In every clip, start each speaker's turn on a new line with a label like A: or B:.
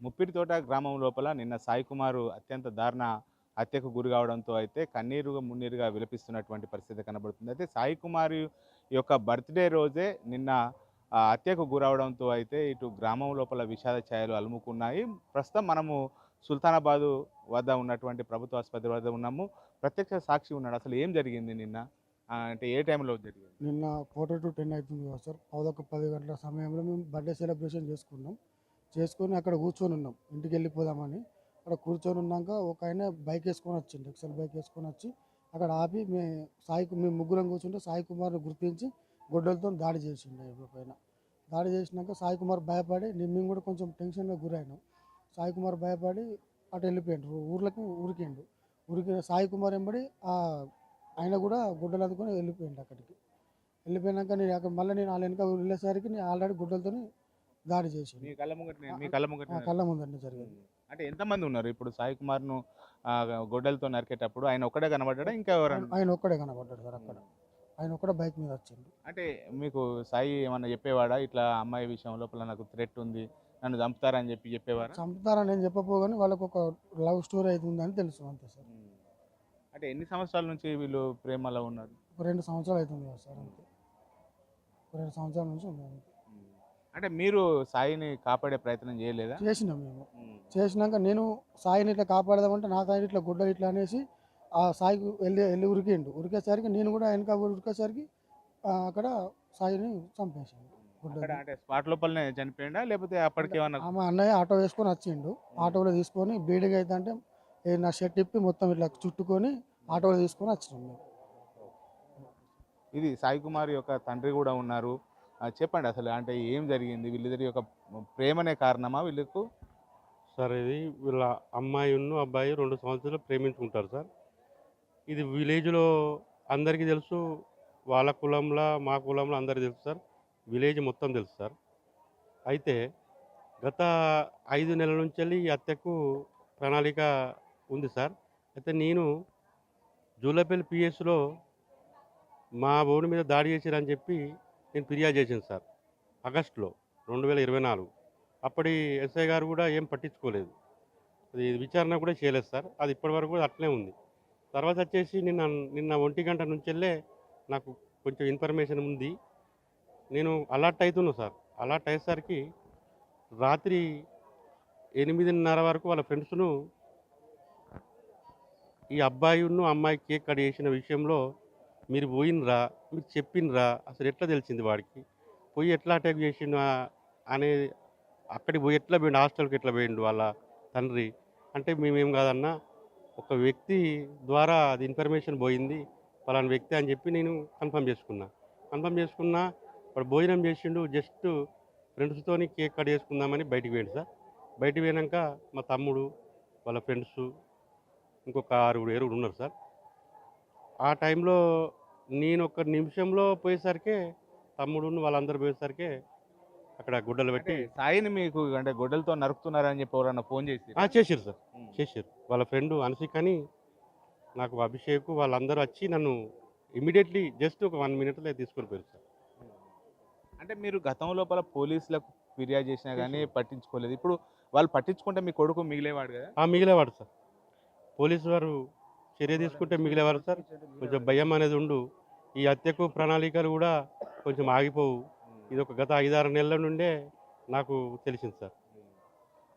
A: ముప్పిడితోట గ్రామం లోపల నిన్న సాయి కుమారు అత్యంత దారుణ హత్యకు గురి కావడంతో అయితే కన్నీరుగా మున్నీరుగా విలపిస్తున్నటువంటి పరిస్థితి కనబడుతుంది. అయితే సాయి కుమార్ యొక్క బర్త్‌డే రోజే నిన్న హత్యకు గురవడంతో అయితే ఇటు గ్రామం లోపల విషాద ఛాయలు అలుముకున్నాయి. ప్రస్తుతం మనము సుల్తానాబాదు వద్ద ఉన్నటువంటి ప్రభుత్వ ఆసుపత్రి వద్ద ఉన్నాము. ప్రత్యక్ష సాక్షి ఉన్నాడు. అసలు ఏం జరిగింది నిన్న? అంటే ఏ టైంలో జరిగింది?
B: నిన్న 4-10 అవుతుంది కదా సార్. 10 గంటల సమయంలో మేము బర్త్డే సెలబ్రేషన్ చేసుకున్నాం. చేసుకొని అక్కడ కూర్చొని ఉన్నాం. ఇంటికి వెళ్ళిపోదామని అక్కడ కూర్చొని ఉన్నాక ఒక ఆయన బైక్ వేసుకొని వచ్చిండు. ఎక్సెల్ బైక్ వేసుకొని వచ్చి అక్కడ ఆపి మేము ముగ్గురం కూర్చుంటే సాయి కుమార్ని గుర్తించి గొడ్డలతో దాడి చేసిండు ఎవరి పైన. దాడి చేసినాక సాయి కుమార్ భయపడి మేము కూడా కొంచెం టెన్షన్గా గురైనాం. సాయి కుమార్ భయపడి అటు వెళ్ళిపోయిండు, ఉరికిండు. సాయి కుమార్ వెంబడి ఆయన కూడా గుడ్డలు అందుకొని వెళ్ళిపోయిండు అక్కడికి. వెళ్ళిపోయినాక నేను అక్కడ మళ్ళీ వాళ్ళ వెనక వెళ్ళేసరికి నేను ఆల్రెడీ గుడ్డలతో దాడి చేసిండు. కళ్ళ ముందరనే జరిగింది.
A: అంటే ఎంతమంది ఉన్నారు ఇప్పుడు సాయి కుమార్‌ను గొడ్డలితో నరికేటప్పుడు? ఆయన ఒక్కడే కనబడ్డాడా? ఇంకా ఎవరైనా?
B: ఆయన ఒక్కడే కనబడ్డాడు సార్ అక్కడ. ఆయన ఒక్కడే బైక్ మీద వచ్చిండు.
A: అంటే మీకు సాయి ఏమన్నా చెప్పేవాడా? ఇట్లా అమ్మాయి విషయం లోపల నాకు థ్రెట్ ఉంది, నన్ను చంపుతారని చెప్పేవారా?
B: చంపుతారని నేను చెప్పపోగానే వాళ్ళకు ఒక లవ్ స్టోరీ అవుతుందని తెలుసు అంతే సార్.
A: అంటే ఎన్ని సంవత్సరాల నుంచి వీళ్ళు ప్రేమలో ఉన్నారు?
B: ఒక 2 సంవత్సరాలు అవుతుంది కదా సార్ అంతే. ఒక 2 సంవత్సరాల నుంచి ఉన్నాం.
A: అంటే మీరు సాయిని కాపాడే ప్రయత్నం చేయలేదా?
B: చేసినాం మేము. చేసినాక నేను సాయిని ఇట్లా కాపాడదామంటే నా సాయి ఇట్లా గుడ్డలు ఇట్లా అనేసి ఆ సాయికి వెళ్ళి ఉరికిండు. ఉరికేసరికి నేను కూడా వెనక ఉరికేసరికి అక్కడ సాయిని చంపేసాను.
A: అంటే స్పాట్ లోపలనే చనిపోయిందా లేకపోతే అప్పటికి ఏమన్నా?
B: ఆమె అన్నయ్య ఆటో వేసుకొని వచ్చిండు. ఆటోలో తీసుకొని బ్లీడింగ్ అయితే అంటే నా షర్ట్ ఇప్పి మొత్తం ఇట్లా చుట్టుకొని ఆటోలో తీసుకొని వచ్చినాం మేము.
A: ఇది సాయి కుమార్ యొక్క తండ్రి కూడా ఉన్నారు. చెప్పండి అసలు అంటే ఏం జరిగింది? వీళ్ళిద్దరి యొక్క ప్రేమనే కారణమా వీళ్ళకు?
C: సార్ ఇది వీళ్ళ అమ్మాయిను అబ్బాయి 2 సంవత్సరాలు ప్రేమించుకుంటారు సార్. ఇది విలేజ్‌లో అందరికీ తెలుసు. వాళ్ళ కులంలో, మా కులంలో అందరికీ తెలుసు సార్. విలేజ్ మొత్తం తెలుసు సార్. అయితే గత 5 నెలల నుంచెల్లి ఈ హత్యకు ప్రణాళిక ఉంది సార్. అయితే నేను జూలపల్లి పిఎస్‌లో మా ఓడి మీద దాడి చేసిరని చెప్పి నేను ఫిర్యాదు చేశాను సార్. ఆగస్టులో 2024. అప్పటి ఎస్ఐ గారు కూడా ఏం పట్టించుకోలేదు. అది విచారణ కూడా చేయలేదు సార్. అది ఇప్పటివరకు కూడా అట్లనే ఉంది. తర్వాత వచ్చేసి నిన్న 1 గంట నుంచెల్లే నాకు కొంచెం ఇన్ఫర్మేషన్ ఉంది. నేను అలర్ట్ అవుతున్నా సార్. అలర్ట్ అయ్యేసరికి రాత్రి 8:30 వరకు వాళ్ళ ఫ్రెండ్స్‌ను ఈ అబ్బాయిను అమ్మాయి కేక్ కట్ చేసిన విషయంలో మీరు పోయినరా, మీరు చెప్పినరా, అసలు ఎట్లా తెలిసింది వాడికి, పోయి ఎట్లా అటాక్ చేసిండు అనేది, అక్కడికి పోయి ఎట్లా పోయిండు, హాస్టల్కి ఎట్లా పోయిండు వాళ్ళ తండ్రి అంటే మేమేం కాదన్నా ఒక వ్యక్తి ద్వారా అది ఇన్ఫర్మేషన్ పోయింది పలానా వ్యక్తి అని చెప్పి నేను కన్ఫర్మ్ చేసుకున్నా. వాడు భోజనం చేసిండు, జస్ట్ ఫ్రెండ్స్తోని కేక్ కట్ చేసుకుందామని బయటికి పోయిండు సార్. బయటికి పోయినాక మా తమ్ముడు వాళ్ళ ఫ్రెండ్స్ ఇంకొక 6-7 ఉన్నారు సార్. ఆ టైంలో నేను ఒక నిమిషంలో పోయేసరికే తమ్ముడును వాళ్ళందరూ పోయేసరికే అక్కడ గుడ్డలు పెట్టి
A: సాయిని మీకు అంటే గొడ్డలతో నరుకుతున్నారని చెప్పి ఎవరన్నా ఫోన్ చేసి?
C: చేసిర్రు సార్, చేసిర్రు. వాళ్ళ ఫ్రెండ్ అనసికని నాకు అభిషేక్ వాళ్ళందరూ వచ్చి నన్ను ఇమీడియట్లీ జస్ట్ ఒక 1 మినిట్లో తీసుకొని పోయారు సార్.
A: అంటే మీరు గతం లోపల పోలీసులకు ఫిర్యాదు చేసినా కానీ పట్టించుకోలేదు. ఇప్పుడు వాళ్ళు పట్టించుకుంటే మీ కొడుకు మిగిలేవాడు కదా?
C: మిగిలేవాడు సార్. పోలీసు వారు చర్య తీసుకుంటే మిగిలేవారు సార్. కొంచెం భయం అనేది ఉండు. ఈ హత్యకు ప్రణాళికలు కూడా కొంచెం ఆగిపోవు. ఇది ఒక గత 5-6 నెలల నుండే నాకు తెలిసింది సార్.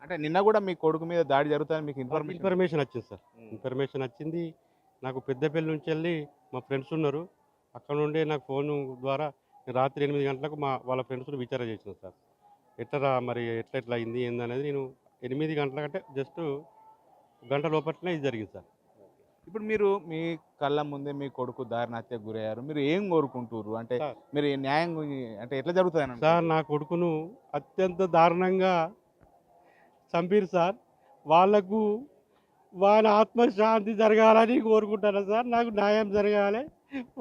A: అంటే నిన్న కూడా మీ కొడుకు మీద దాడి జరుగుతుందని మీకు
C: ఇన్ఫర్మేషన్ వచ్చింది సార్. ఇన్ఫర్మేషన్ వచ్చింది. నాకు పెద్దపల్లి నుంచి వెళ్ళి మా ఫ్రెండ్స్ ఉన్నారు, అక్కడ నుండే నాకు ఫోన్ ద్వారా రాత్రి 8 గంటలకు వాళ్ళ ఫ్రెండ్స్ని విచారణ చేసిన సార్. ఎట్లా మరి ఎట్లా అయింది ఏందనేది నేను 8 గంటల కంటే జస్ట్ గంట లోపలనే ఇది జరిగింది సార్.
A: ఇప్పుడు మీరు మీ కళ్ళ ముందే మీ కొడుకు దారుణ హత్యకు గురయ్యారు. మీరు ఏం కోరుకుంటారు? అంటే మీరు న్యాయం అంటే ఎట్లా జరుగుతుంది
C: సార్? నా కొడుకును అత్యంత దారుణంగా చంపిరు సార్. వాళ్లకు వాళ్ళ ఆత్మశాంతి జరగాలని కోరుకుంటాను సార్. నాకు న్యాయం జరగాలి,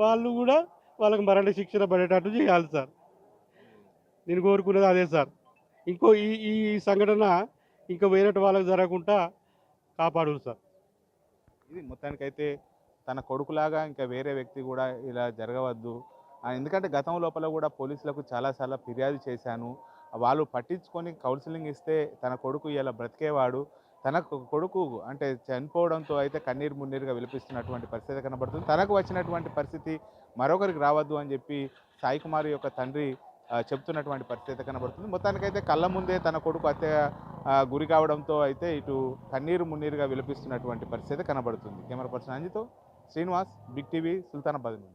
C: వాళ్ళు కూడా వాళ్ళకి మరణ శిక్షణ పడేటట్టు చేయాలి సార్. నేను కోరుకునేది అదే సార్. ఈ సంఘటన ఇంకా వేరే వాళ్ళకి జరగకుండా కాపాడు సార్.
A: ఇది మొత్తానికైతే తన కొడుకులాగా ఇంకా వేరే వ్యక్తి కూడా ఇలా జరగవద్దు. ఎందుకంటే గతం లోపల కూడా పోలీసులకు చాలాసార్లు ఫిర్యాదు చేశాను. వాళ్ళు పట్టించుకొని కౌన్సిలింగ్ ఇస్తే తన కొడుకు ఇలా బ్రతికేవాడు, తన కొడుకు అంటే చనిపోవడంతో అయితే కన్నీరు మున్నీరుగా విలపిస్తున్నటువంటి పరిస్థితి కనబడుతుంది. తనకు వచ్చినటువంటి పరిస్థితి మరొకరికి రావద్దు అని చెప్పి సాయి కుమార్ యొక్క తండ్రి చెప్తున్నటువంటి పరిస్థితి కనబడుతుంది. మొత్తానికైతే కళ్ళ ముందే తన కొడుకు హత్య గురి కావడంతో అయితే ఇటు కన్నీరు మున్నీరుగా విలపిస్తున్నటువంటి పరిస్థితి కనబడుతుంది. కెమెరా పర్సన్ అంజితో శ్రీనివాస్, బిగ్ టీవీ, సుల్తానాబాద్ నుండి.